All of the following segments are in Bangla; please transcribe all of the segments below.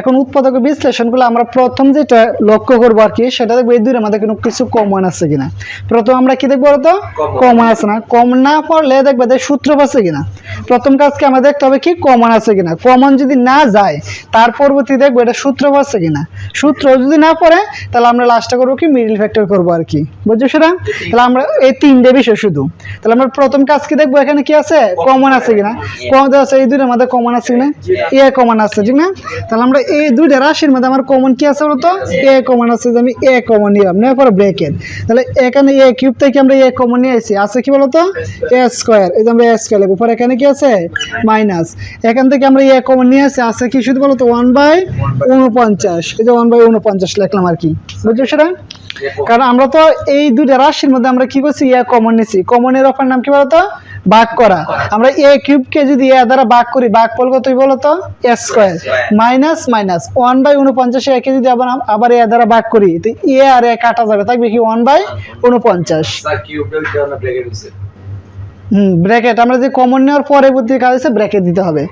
এখন উৎপাদক বিশ্লেষণগুলো আমরা প্রথম যেটা লক্ষ্য করবো আর কি সেটা দেখবো এই দুইয়ের মধ্যে কোনো কিছু কমন আছে কিনা। প্রথম আমরা কি দেখবো বলতো, কমন আছে না। কমন না পড়লে দেখবে যে সূত্র আছে কিনা। প্রথম কাজকে আমাদের দেখতে হবে কি কমন আছে কিনা। কমন যদি না যায় তার পরবর্তী দেখবো এটা সূত্র আছে কিনা। সূত্র যদি না পড়ে তাহলে আমরা লাস্টে করবো কি মিডল ফ্যাক্টর করবো আর কি, বুঝছো সেটা। তাহলে আমরা এই তিনটে বিষয় শুধু, তাহলে আমরা প্রথম কাজ কি দেখবো এখানে কি আছে কমন আছে কিনা। কমন আছে এই দুইটার মধ্যে কমন আছে কিনা, এ কমন আছে ঠিক না। তাহলে আমরা এই দুইটা রাশির মধ্যে আমার কমন কি আছে বলতো, এ কমন আছে। যে আমি এ কমন নিলাম, নেওয়ার পরে ব্র্যাকেট, তাহলে এখানে এ কিউব থেকে আমরা এ কমন নিয়ে আসি, আছে কি বলতো এ স্কয়ার। এই যে আমরা এ স্কয়ার লিখব, পরে এখানে কি আছে মাইনাস, এখান থেকে আমরা এ কমন নিয়ে আসি, আছে কি শুধু বলতো 1/49। এই যে 1/49 লিখলাম আর কি, বুঝছো সেটা। কারণ আমরা তো এই দুইটা রাশির মধ্যে আমরা কি করছি এ কমন নিছি। কমনের অপর নাম কি বলতো, ভাগ করা। আমরা এ কিউবকে যদি এ দ্বারা ভাগ করি, ভাগ ফল কতই বলতো এ স্কয়ার মাইনাস মাইনাস 1/49 একে যদি আবার এ দ্বারা ভাগ করি তো এ আর এ কাটা যাবে, থাকবে কি 1/49। ব্র্যাকেট আমরা যে কমন নেওয়ার পরবর্তী কাজ আছে ব্র্যাকেট দিতে হবে।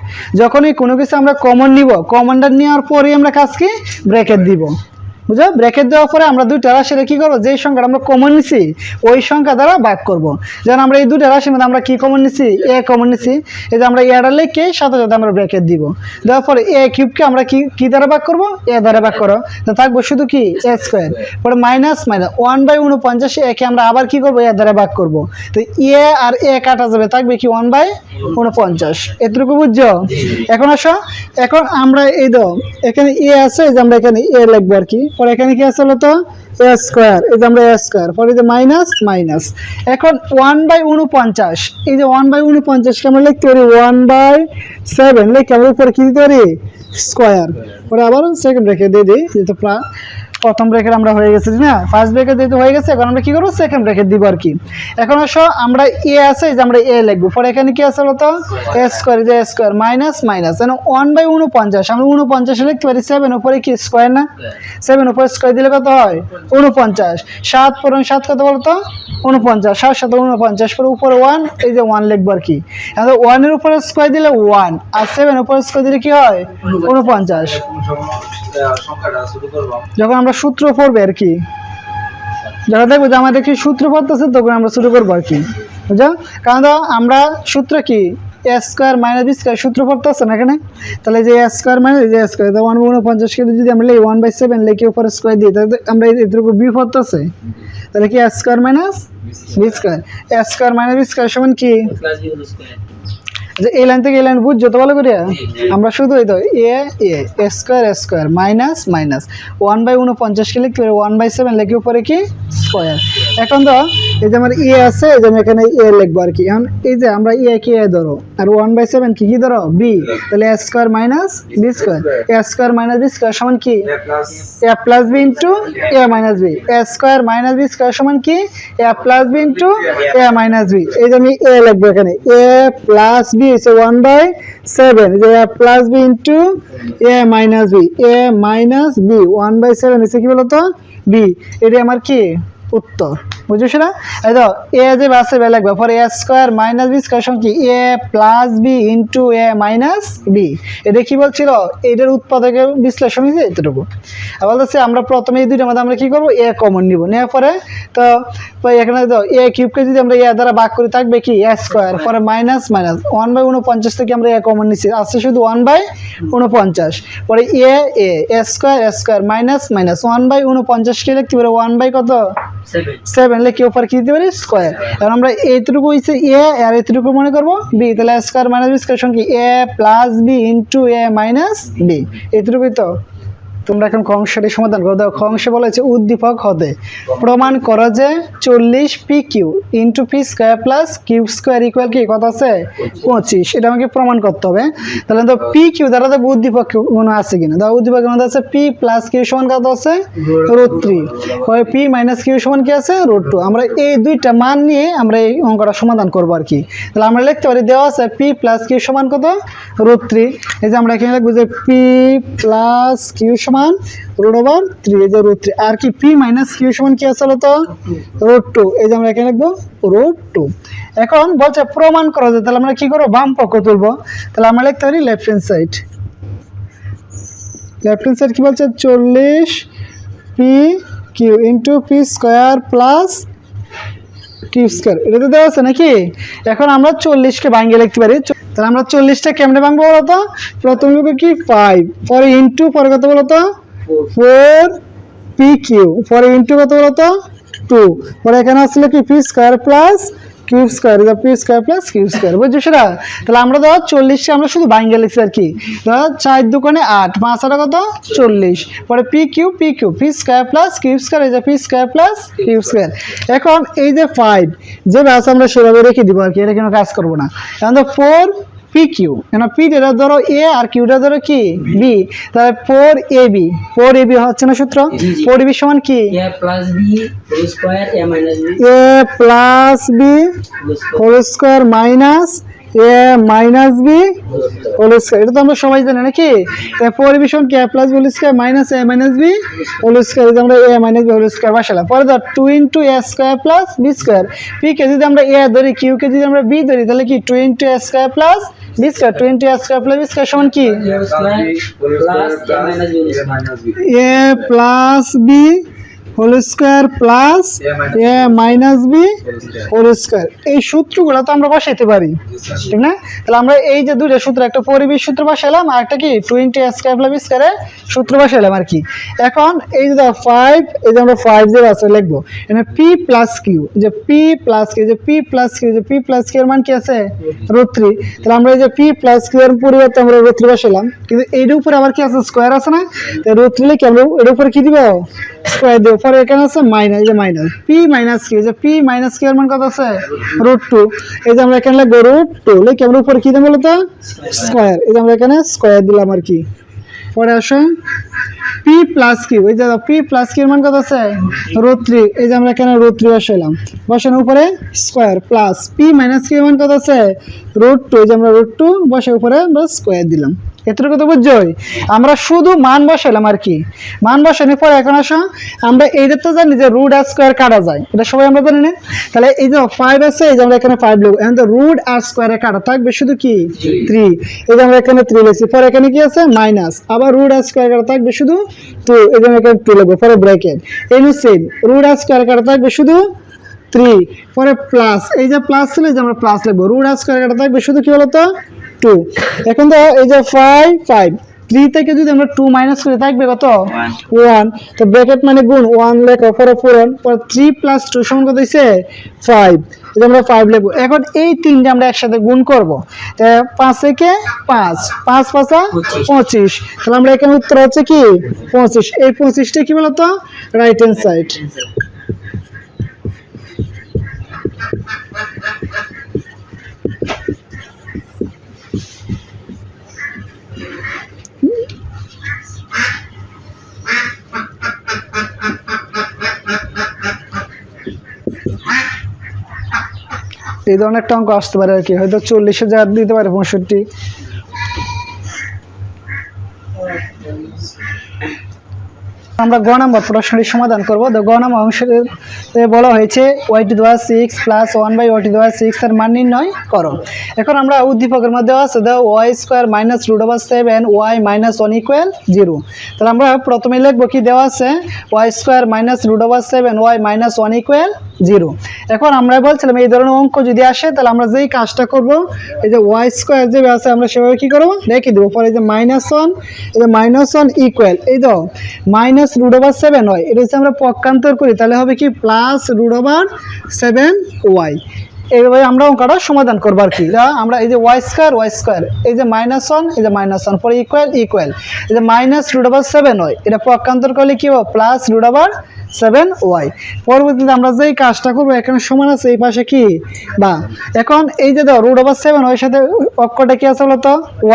যখনই কোনো কিছু আমরা কমন নিব, কমনটা নেওয়ার পরেই আমরা কাজ কি ব্র্যাকেট দিব, বুঝো। ব্র্যাকেট দেওয়ার পরে আমরা দুইটা রাশি কি করবো, যেই সংখ্যাটা আমরা কমন নিছি ওই সংখ্যা দ্বারা ভাগ করব। যেমন আমরা এই দুইটা রাশির মধ্যে আমরা কি কমন নিছি, এ কমন নিছি। এই যে আমরা এটা লিখে সাথে সাথে আমরা ব্র্যাকেট দিব। দেওয়ার পরে এ কিউবকে আমরা কি দ্বারা ভাগ করব, এ দ্বারা ভাগ করো, তো থাকবো শুধু কি এ স্কয়ার। পরে মাইনাস মাইনাস 1/49 একে আমরা আবার কি করবো, এ দ্বারা ভাগ করব। তো এ আর এ কাটা যাবে, থাকবে কি 1/49। এতটুকু বুঝছো। এখন আসো, এখন আমরা এই দাও এখানে এ আছে, যে আমরা এখানে এ লিখবো আর কি। পরে এখানে কি আছে বলতো এ স্কয়ার, এই যে আমরা এ স্কয়ার, পরে যে মাইনাস মাইনাস। এখন 1/49, এই যে 1/49 কে আমরা লিখতে পারি 1/7 লিখে আমরা উপরে কি দিতে পারি স্কয়ার। পরে আবার সেকেন্ড ব্র্যাকেট দিয়ে দিই, যেহেতু প্রথম ব্র্যাকেট আমরা হয়ে গেছে না, ফার্স্ট ব্র্যাকেট যেহেতু হয়ে গেছে, এখন আমরা কি করবো সেকেন্ড ব্র্যাকেট দিব আর কি। এখন আসো আমরা এ আছে, যে আমরা এ লিখবো, পরে এখানে কি আছে বলতো এ স্কয়ার, যে এ স্কয়ার মাইনাস মাইনাস 1/49 আমরা 49 লিখতে পারি 7 উপরে কি স্কয়ার না, 7 উপরে স্কয়ার দিলে কত হয় 49। 7 পূরণ 7 কত বলতো 49, 7 7 49, পরে উপরে 1, এই যে 1 লিখবো আর কি। এখন 1 এর উপরে স্কয়ার দিলে 1 আর 7 উপরে স্কয়ার দিলে কি হয় 49। যখন আমরা সূত্র পড়বে আর কি, যখন দেখবো যে আমাদের কি সূত্র পড়তেছে তখন আমরা শুরু করবো আর কি, বুঝছো। কারণ তো আমরা সূত্র কি এ স্কয়ার মাইনাস বি স্কয়ার সূত্র পড়তেছে না এখানে। তাহলে যে এ স্কয়ার মাইনাস যে স্কয়ার 1/49 কে যদি আমরা 1/7 লিখে উপরে স্কয়ার দিই, তাহলে আমরা এতটুকু বি পড়তেছে। তাহলে কি এ স্কয়ার মাইনাস বি স্কয়ার, এ স্কয়ার মাইনাস বি স্কয়ার সমান কি, যে এই লাইন থেকে এই লাইন বুঝছো তো ভালো করে। আমরা শুধু এই তো এ স্কয়ার মাইনাস মাইনাস 1/49 কে লিখতে পারি 1/7 লিখে উপরে কি স্কয়ার। এখন তো এই যে আমার এ আছে, এই যে আমি এখানে এ লিখবো আর কি। এখন এই যে আমরা এ কে এ ধরো আর 1/7 কি ধরো বি, তাহলে এ স্কয়ার মাইনাস বি স্কয়ার, এ স্কয়ার মাইনাস বি স্কয়ার সমান কি a plus B into a minus B. A square minus B square সমান কি a plus B into a minus B. এই যে আমি এ লিখবো এখানে এ প্লাস বি is 1/7, যে a plus b into a minus b, a minus b 1/7 is কি বলতো b। এটা আমার কি উত্তর, বুঝছো সেটা। এই তো a যে বাসে বে লাগবে, পরে a square minus b square সমান কি a plus b into a minus b। এটা কি বলছিল, এটার উৎপাদকের বিশ্লেষণ হয়েছে এতটুকু। বলতেছে আমরা প্রথমে এই দুইটার মধ্যে আমরা কি করবো a কমন নিব, নেওয়ার পরে তো এখানে তো a কিউবকে যদি আমরা a দ্বারা ভাগ করি থাকবে কি a স্কয়ার, পরে মাইনাস মাইনাস 1/49 থেকে আমরা a কমন নিছি, আছে শুধু 1/49। পরে a স্কয়ার মাইনাস মাইনাস 1/49 কে লিখতে পারি 1 কত 7 লিখে উপর কি দিতে পারি স্কয়ার। এখন আমরা এইটুকু হইছে এ আর এইটুকু মনে করব বি, তাহলে স্কয়ার মাইনাস বি স্কয়ার সমান কি a plus B into a minus B. এইটুকুই তো। তোমরা এখন ক অংশটি সমাধান করো। দেখো ক অংশে বলা হয়েছে উদ্দীপক হতে প্রমাণ করো যে 40 P Q into P square plus Q square equal কি কত আছে 25। এটা আমাকে প্রমাণ করতে হবে। তাহলে তো পি কিউ দ্বারা তো উদ্দীপক গুণ আছে কিনা। দেখো উদ্দীপকের মধ্যে আছে পি প্লাস কিউ সমান কত আছে √3, ওই পি মাইনাস কিউ সমান কি আছে √2। আমরা এই দুইটা মান নিয়ে আমরা এই অঙ্কটা সমাধান করব আর কি। তাহলে আমরা লিখতে পারি দেওয়া আছে পি প্লাস কিউ সমান কত √3। এই যে আমরা এখানে লিখব যে পি প্লাস কিউ সমান √3, এই যে √3 আর কি পি মাইনাস কিউ সমান কি আছে বলতো √2। এই যে আমরা এখানে লিখবো √2। এখন বলছে প্রমাণ করা যায়, তাহলে আমরা কি করব বাম পক্ষ তুলবো। তাহলে আমরা লিখতে পারি left hand side left hand side কি বলছে 40 P Q into P square plus Q square, এটা তো দেওয়া আছে নাকি। এখন আমরা 40কে ভাঙিয়ে লিখতে পারি, তাহলে আমরা 40টা কেমনে ভাঙবো বলতো, প্রথম লিখবো কি 5, পরে ইন্টু, পরে কত বলতো 4 পি কিউ, পরে ইন্টু কত বলতো 2, পরে এখানে আসলে কি P square plus Q square, P square plus Q square, বুঝছো সেটা। তাহলে আমরা ধর 40কে আমরা শুধু ভাঙিয়ে লিখছি আর কি, ধর 4 দুগুণে 8, 5 আর কত 40, পরে P Q P square plus Q square, এই যে P square plus Q square. এখন এই যে 5 যে ব্যাস আমরা সেভাবে রেখে দিব আর কি, এটা কোনো কাজ করবো না। এখন তো 4 পি কিউ, কেন পিটা ধরো এ আর কিউটা ধরো কি বি, তাহলে 4 এ বি, 4 এ বি হচ্ছে না সূত্র, 4 এ বি সমান কি a plus B whole square a minus B, A plus B whole square minus A minus B whole square, এটা তো আমরা সবাই জানি নাকি। 4 এ বি সমান কি a plus B whole square minus A minus B whole square, এটা আমরা A minus B whole square বসালাম। পরে ধর 2 into a square plus B square, P কে যদি আমরা এ ধরি, কিউ কে যদি আমরা বি ধরি, তাহলে কি 2 into a square plus B square, 2 into a square plus B square সমান কি a plus B whole square plus A minus B whole square. এই সূত্রগুলো তো আমরা বসাইতে পারি, ঠিক না। তাহলে আমরা এই যে দুটো সূত্র, একটা পরিবেশ সূত্র বসাইলাম আর একটা কি 2 into a square plus b স্কয়ারের সূত্র বসাইলাম আর কি। এখন এই যে 5, এই যে আমরা 5 যে আছে লিখবো, এখানে p প্লাস কিউ, যে p প্লাস কিউ, যে p প্লাস কিউ, যে p প্লাস কিউ এর মান কি আছে √3, তাহলে আমরা এই যে p প্লাস কিউ এর পরিবর্তে আমরা √3 বসাইলাম, কিন্তু এর উপরে আবার কি আছে স্কয়ার আছে না, তাই √3 লিখে আমরা এর উপরে কি দিব স্কয়ার দেব, পরে এখানে আছে মাইনাস, এই যে মাইনাস p মাইনাস কিউ, যে p মাইনাস কিউ এর মান কত আছে √2, এই যে আমরা এখানে লিখবো √2 লিখে আমরা উপরে কি দেব বলতো স্কয়ার, এই যে আমরা এখানে স্কয়ার দিলাম আর কি। পরে আসো p প্লাস কিউ, এই যে p প্লাস কিউ এর মান কত আছে √3, এই যে আমরা এখানে √3 বসাইলাম, বসানোর উপরে square plus p minus q এর মান কত আছে √2, এই যে আমরা √2 বসে উপরে আমরা স্কয়ার দিলাম। এতটুকু তো বুঝছই, আমরা শুধু মান বসাইলাম আর কি। মান বসানোর পরে এখন আসো আমরা এইটা তো জানি যে রুট আর স্কয়ার কাটা যায়, এটা সবাই আমরা জানি না। তাহলে এই যে 5 আছে, এই যে আমরা এখানে 5 লিখব, এখন তো রুট আর স্কয়ারে কাটা থাকবে শুধু কি 3, এই যে আমরা এখানে 3 লিখছি, পরে এখানে কি আছে মাইনাস, আবার রুট আর স্কয়ার কাটা থাকবে শুধু 2, এই যে আমরা এখানে 2 লিখব, পরে ব্র্যাকেট এই নিচে রুট আর স্কয়ার কাটা থাকবে শুধু 3, পরে প্লাস, এই যে প্লাস ছিল, এই যে আমরা প্লাস লিখব, রুট আর স্কয়ার কাটা থাকবে শুধু কি বলতো 2। এখন তো এই যে 5 3 থেকে যদি আমরা 2 মাইনাস করে থাকবে কত 1, তো ব্র্যাকেট মানে গুণ 1 লেখো, পরে পূরণ, পরে 3 প্লাস 2 সমান কত হইছে 5, এই আমরা 5 লিখব। এখন এই তিনটা আমরা একসাথে গুণ করব, 5 থেকে 5, 5 5 25, তাহলে আমরা এখানে উত্তর হচ্ছে কি 25, এই 25টা কি বলতো রাইট হ্যান্ড সাইড। এই ধরনের একটা অঙ্ক আসতে পারে আর কি, হয়তো 40,000 দিতে পারে 65। আমরা গ নম্বর প্রশ্নটি সমাধান করব। তো গ নম্বর অংশে বলা হয়েছে y² 6 প্লাস 1/y² এর মান নির্ণয় করো। এখন আমরা উদ্দীপকের মধ্যে আছে y² minus √7 y minus 1 equal 0। তাহলে আমরা প্রথমে লিখবো কি দেওয়া আছে y² minus √7 y minus 1 equal 0। এখন আমরা বলছিলাম এই ধরনের অঙ্ক যদি আসে তাহলে আমরা যেই কাজটা করব, এই যে y² যে আছে আমরা সেভাবে কি করব রেখে দেবো, পরে এই যে -1, এই যে -1 ইকুয়াল এই দাও মাইনাস √7 হয়, এটা যদি আমরা পক্ষান্তর করি তাহলে হবে কি প্লাস √7y। এইভাবে আমরা অঙ্কটা সমাধান করব আর কি। আমরা এই যে y² এই যে -1 এই যে -1 পরে ইকুয়াল ইকুয়াল এই যে মাইনাস √7 হয়, এটা পক্ষান্তর করলে কি হবে প্লাস √7y। পরবর্তীতে আমরা যেই কাজটা করব এখানে সমান আছে এই পাশে কি বা, এখন এই যে দাও √7 এর সাথে অক্ষরটা কি আছে বলতো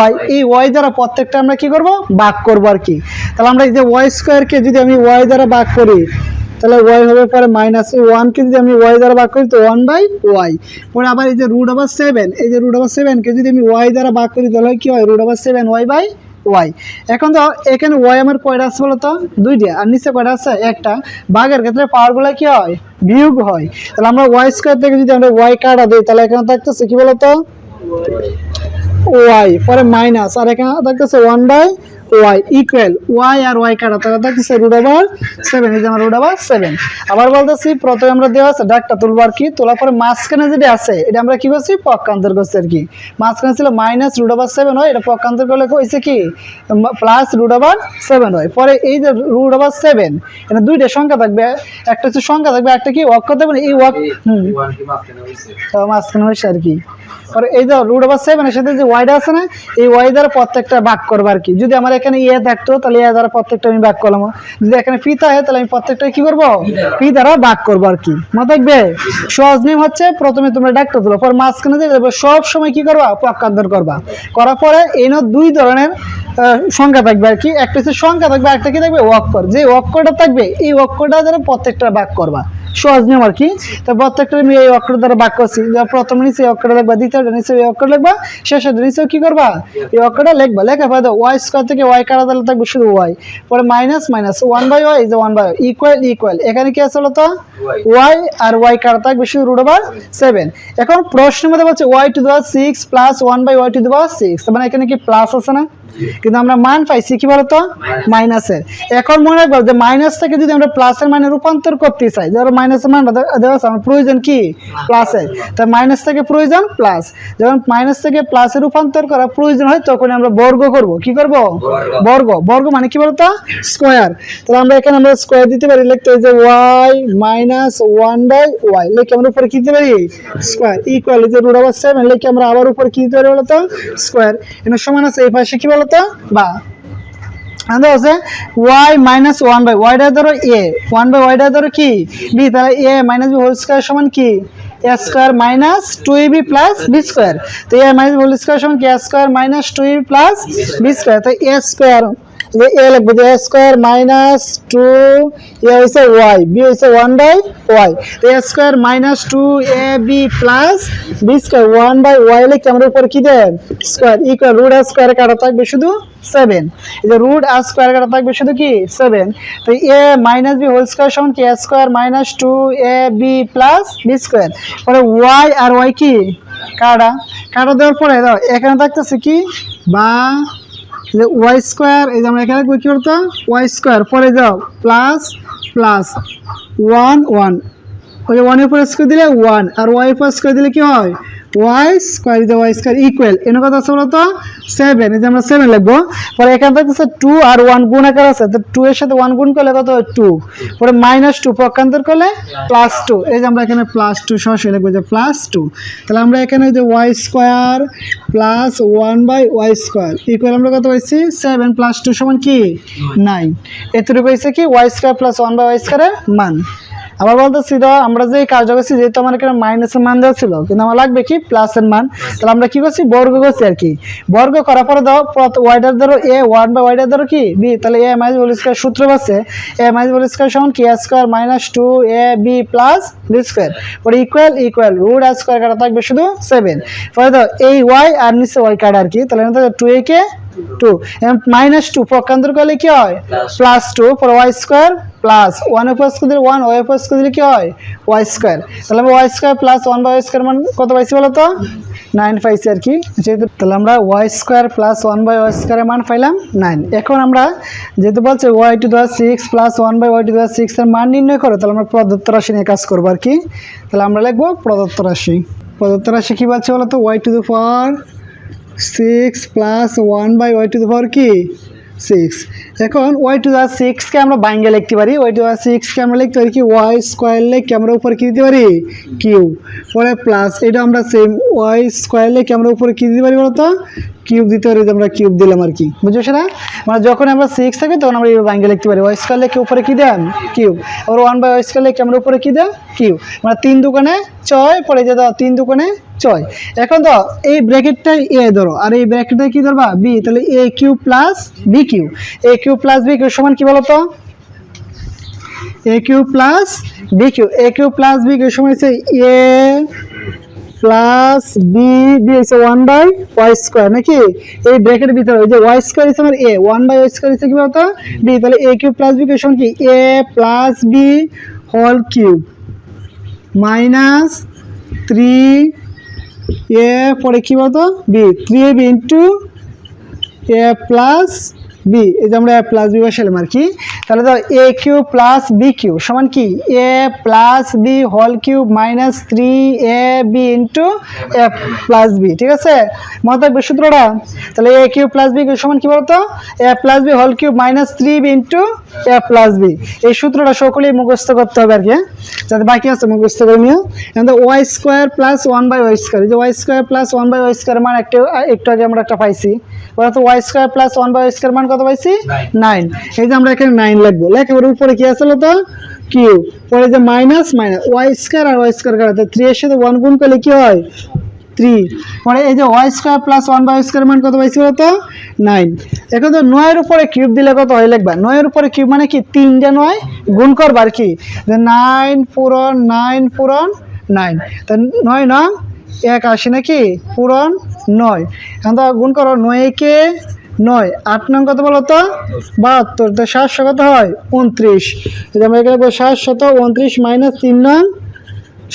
y, এই y দ্বারা প্রত্যেকটা আমরা কি করব ভাগ করব আর কি। তাহলে আমরা এই যে y² কে যদি আমি y দ্বারা ভাগ করি তাহলে y হবে পরে মাইনাস 1 কে যদি আমি y দ্বারা ভাগ করি তো 1/y, পরে আবার এই যে √7 এই যে √7 কে যদি আমি y দ্বারা ভাগ করি তাহলে কি হয় √7y/y। এখন তো এখানে y আমার কয়টা আছে বলতো দুইটা, আর নিচে কয়টা আছে একটা, ভাগের ক্ষেত্রে পাওয়ারগুলো কি হয় বিয়োগ হয়। তাহলে আমরা y² থেকে যদি আমরা y কাটা দিই তাহলে এখানে থাকতেছে কি বলতো y, পরে মাইনাস, আর এখানে থাকতেছে 1/y ওয়াই ইকুয়াল ওয়াই আর ওয়াই কাটা তাহলে থাকতেছে √7 এই যে আমার √7 আবার বলতেছি প্রথমে আমরা দেওয়া আছে ডাকটা তুলবো আর কি তোলার পরে মাঝখানে যেটা আছে এটা আমরা কি করছি পক্ষান্তর করছি আর কি মাঝখানে ছিল -√7 হয় এটা পক্ষান্তর করলে হয়েছে কি +√7 হয় পরে এই যে √7 এটা দুইটা সংখ্যা থাকবে একটা হচ্ছে সংখ্যা থাকবে একটা কি অক্ষর থাকবে এই মাঝখানে হয়েছে আর কি পরে এই যে √7 এর সাথে যে ওয়াইটা আছে না এই ওয়াই দ্বারা প্রত্যেকটা ভাগ করবো আর কি যদি আমার এখানে এ থাকতো তাহলে এ দ্বারা প্রত্যেকটা আমি ভাগ করলাম যদি এখানে পি থাকে তাহলে আমি প্রত্যেকটা কি করবো পি দ্বারা ভাগ করবো আর কি মনে থাকবে সহজ নিয়ম হচ্ছে প্রথমে তোমরা ডাকটা তুলো পর মাঝখানে দিয়ে সব সময় কি করবা পক্ষান্তর করবা করার পরে এই দুই ধরনের সংখ্যা থাকবে আর কি একটা হচ্ছে সংখ্যা থাকবে একটা কি থাকবে অক্ষর যে অক্ষরটা থাকবে এই অক্ষরটা দ্বারা প্রত্যেকটা ভাগ করবা সহজ নিয়ম আর কি তো প্রত্যেকটা আমি এই অক্ষর দ্বারা ভাগ করছি প্রথমে নিচে এই অক্ষরটা লিখবা দ্বিতীয়টা নিচে এই অক্ষর লিখবা শেষের নিচেও কি করবা এই অক্ষরটা লিখবা লেখার পরে ওয়াই স্কয়ার থেকে ওয়াই কাটা তাহলে থাকবে শুধু ওয়াই পরে -1/y এই যে 1/y ইকুয়াল এখানে কি আছে বলতো ওয়াই আর ওয়াই কাটা থাকবে শুধু √7 এখন প্রশ্নের মধ্যে বলছে y⁶ + 1/y⁶ মানে এখানে কি প্লাস আছে না কিন্তু আমরা মান পাইছি কি বলতো মাইনাসের এখন মনে রাখবো যে মাইনাস থেকে যদি আমরা প্লাসের মানে রূপান্তর করতে চাই ধরো মাইনাসের মান দেওয়া আছে আমার প্রয়োজন কি প্লাসের তাই মাইনাস থেকে প্রয়োজন প্লাস যখন মাইনাস থেকে প্লাসে রূপান্তর করা প্রয়োজন হয় তখন আমরা বর্গ করব কি করব বর্গ মানে কি বলতো স্কয়ার তাহলে আমরা এখানে আমরা স্কয়ার দিতে পারি লিখতে যে y - 1/y লিখে আমরা উপরে কি দিতে পারি স্কয়ার ইকুয়াল যে √7 লিখে আমরা আবার উপরে কি দিতে পারি বলতো স্কয়ার এর সমান আছে এই পাশে কি বলতো বা আন্দাজ আছে y - 1/y টা ধরো a 1/y টা ধরো কি b তাহলে a - b হোল স্কয়ার সমান কি a square - 2ab + b square তো a - b হোল স্কয়ার সমান কি a square - 2ab + b square তো a স্কয়ার a লিখবো যে a স্কয়ার - 2 a হইছে y b হইছে 1/y তো a square - 2ab + b square 1/y লিখে আমরা উপরে কি দেন স্কয়ার ইকুয়াল √a স্কয়ার কাটা থাকবে শুধু 7 এই যে √a স্কয়ার কাটা থাকবে শুধু কি 7 তো a - b হোল স্কয়ার সমান কি a square - 2ab + b square পরে y আর y কি কাটা দেওয়ার পরে দাও এখানে থাকতেছে কি বা ওয়াই স্কয়ার এই যে আমরা এখানে কি করতে ওয়াই স্কয়ার পরে যাও প্লাস 1 ওই যে 1 এর উপর স্কয়ার দিলে 1 আর y এর উপর স্কয়ার দিলে কি হয় ওয়াই স্কয়ার ইকুয়াল এর কথা আছে বলতো 7 এই যে আমরা 7 লিখবো পরে এখানে থাকতেছে 2 আর 1 গুণ আকার আছে তো 2 এর সাথে 1 গুণ করলে কত হয় 2 পরে -2 পক্ষান্তর করলে +2 এই যে আমরা এখানে +2 সরাসরি লিখবো যে +2 তাহলে আমরা এখানে যে y square + 1/y square equal আমরা কত পাইছি 7 + 2 সমান কি 9 এতটুকু হইছে কি y স্কয়ার + 1/y স্কয়ারের মান আবার বলতেছি তো আমরা যে কাজ করছি যেহেতু আমার এখানে মাইনাসের মান দেওয়া ছিল কিন্তু আমার লাগবে কি প্লাসের মান তাহলে আমরা কি করছি বর্গ করছি আর কি বর্গ করার পরে দাও ওয়াইটার ধরো a 1/y ধরো কি b তাহলে a - হোল স্কয়ার সূত্র আছে a - হোল স্কয়ার সমান কি a square - 2ab + b square পরে ইকুয়াল √a স্কয়ার কাটা থাকবে শুধু 7 পরে দাও এই y আর নিচে y কাটা আর কি তাহলে এটা 2a কে 2 এবং -2 পক্ষান্তর করলে কি হয় +2 পরে y স্কয়ার প্লাস 1 এর উপর স্কয়ার দিলে 1 y এর উপর স্কয়ার দিলে কি হয় y স্কয়ার তাহলে আমরা y স্কয়ার + 1/y স্কয়ার মান কত পাইছি বলো তো 9 পাইছি আর কি যেহেতু তাহলে আমরা y স্কয়ার + 1/y স্কয়ার এর মান পাইলাম 9 এখন আমরা যেহেতু বলছে y⁶ + 1/y⁶ এর মান নির্ণয় করো তাহলে আমরা প্রদত্ত রাশি নিয়ে কাজ করব আর কি তাহলে আমরা লিখব প্রদত্ত রাশি কি বলছে বলো তো y⁶ + 1/y⁶ কি 6 এখন y⁶ কে আমরা বাইঙ্গে লিখতে পারি y⁶ কে আমরা লিখতে পারি কি y স্কয়ার লিখে আমরা উপরে কি দিতে পারি কিউব পরে প্লাস এটা আমরা সেম y স্কয়ার লিখে আমরা উপরে কি দিতে পারি বলতো কিউব দিতে পারি আমরা কিউব দিলাম আর কি বুঝছো সেটা মানে যখন আমরা 6 থাকে তখন আমরা এই বাইঙ্গে লিখতে পারি y স্কয়ার লিখে উপরে কি দেন কিউব আর 1/y স্কয়ার লিখে আমরা উপরে কি দেন কিউব মানে 3 দুগুণে 6 পরে যে দাও 3 দুগুণে 6 এখন তো এই ব্র্যাকেটটা a ধরো আর এই ব্র্যাকেটটা কি ধরবা b তাহলে a³ + b³ a³ + b³ সমান কি বলো তো a³ + b³ a³ + b³ সমান হচ্ছে a প্লাস বি বি হচ্ছে 1/y স্কয়ার নাকি এই ব্র্যাকেটের ভিতরে ওই যে y স্কয়ার হচ্ছে আমার a 1/y স্কয়ার হচ্ছে কি বলতো b তাহলে a³ + b এর সমান কি a + b whole cube minus 3a পরে কি বলতো b 3ab * a + বি, এই যে আমরা এ প্লাস বি বসালাম আর কি। তাহলে তো a cube plus b cube সমান কি a plus B whole cube minus 3ab into a plus b, ঠিক আছে? মনে থাকবে সূত্রটা? তাহলে a cube plus b cube সমান কি বলতো a plus B whole cube minus 3b into a plus b. এই সূত্রটা সকলেই মুখস্থ করতে হবে আর কি, যাতে বাকি আছে মুখস্থ করে নিও। এখন Y square plus 1/y square, এই যে Y square plus 1/y square মান একটু আগে আমরা একটা পাইছি, ওরা তো Y square plus 1/y square মান কত পাইছি 9। এই যে আমরা এখানে 9 লিখবো, লেখার উপরে কি আসলে তো কিউব, পরে যে মাইনাস মাইনাস ওয়াই স্কোয়ার আর ওয়াই স্কোয়ার কাটাতে 3 এর সাথে 1 গুণ করলে কি হয় 3, মানে এই যে Y square plus 1/y square মান কত পাইছি বলতো 9। এখন তো 9 এর উপরে কিউব দিলে কত হয় লিখবা, 9 এর উপরে কিউব মানে কি 3 9 গুণ করবা আর কি, 9 পূরণ 9 পূরণ 9, তা 9 9 1 আসে নাকি পূরণ 9। এখন তো গুণ করো 9 কে 9, 8 নং কত বলো তো 72, তো 700 কত হয় 29। এই যে আমরা এখানে 729 মাইনাস 3 নং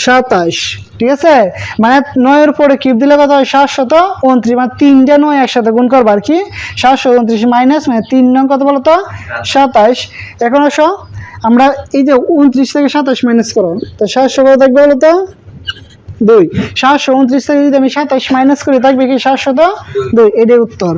27, ঠিক আছে? মানে 9 এর উপরে কিউব দিলে কত হয় 729, মানে 3 9 একসাথে গুণ করবা আর কি, 729 মাইনাস মানে 3 নং কত বলো তো 27। এখন আসো আমরা এই যে 29 থেকে 27 মাইনাস করো, তো 700 কত থাকবে বলো তো 2, 729 থেকে যদি আমি 27 মাইনাস করি থাকবে কি 702, এটাই উত্তর।